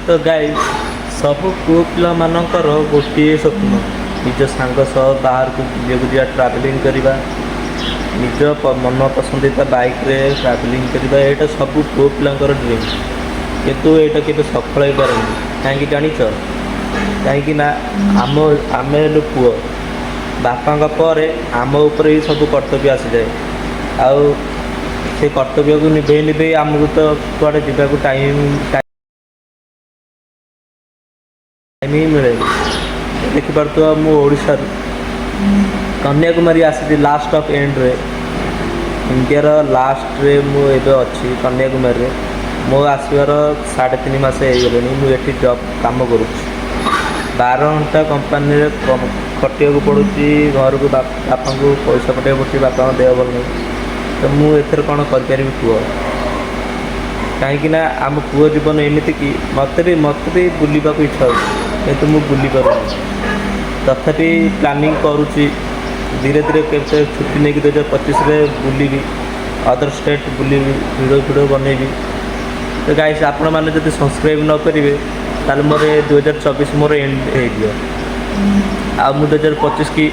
तो गाइस सब पुओ पिला मानकर गोटे स्वप्न निज सांग सह बाहर को बुलिया जा ट्रावेलिंग करवा निज मन पसंदीदा बाइक रे ट्रावेलिंग करवा यहाँ सब पुओ पिलांकर ड्रीम किंतु यहाँ के सफल हो पारे कहीं जान कहीं आम आम पुओ बापा पर आम उपर ही सब कर्तव्य आसी जाए आउ से कर्तव्य को निभे निभे आमको तो कुआड़े जावाक टाइम ही मिले देखिपे मुशार कन्याकुमारी आसी लास्ट ऑफ एंड रे इंडिया लास्ट रे मुझे अच्छी कन्याकुमारी रे मो आसबार 3.5 मास हो मुझे जॉब काम करुँ 12 घंटा कंपानी खटिया पड़ू घर को बापा को पैसा पठे पड़े बापा देह भल नहीं तो मुझे कौन करें पुओ कहीं आम पुओ जीवन एमती कि मत भी बुलवा इच्छा हो किंतु मुझे बुली पार तथापि प्लानिंग करुच्ची धीरे धीरे के छुट्टी नहीं 2025 बुलि अदर स्टेट बुलि वीडियो वीडियो बनैबी तो गाइस आपण मैंने जब सब्सक्राइब न करेंगे ताल मोर 2024 मोर एंड हो आ 2025 की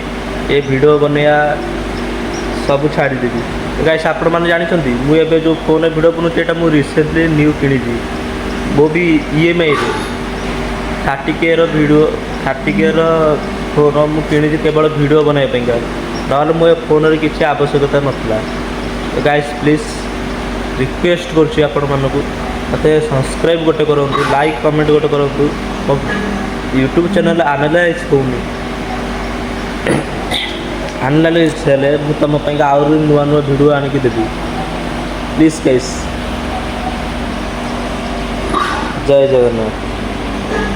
ये वीडियो बनैया सब छाड़देवी तो गाइस आपण मैंने जानते मुझे जो फोन वीडियो बनाऊँ यहाँ मुझे रिसेंटली न्यू किणी वो भी EMI रे 30K वीडियो 30K फोन मुझे केवल वीडियो बनाई ना मो फोन रे किसी आवश्यकता नाला तो गाइस प्लीज रिक्वेस्ट करूँ मत सब्सक्राइब गोटे करूँ लाइक कमेंट गोटे करूँ मो यूट्यूब चैनल एनालाइज होनी एनालाइज हेल्ले मुझे तुम आहरी नुआ नुआ वीडियो आणिकी देवी प्लीज गाइस जय जगन्नाथ।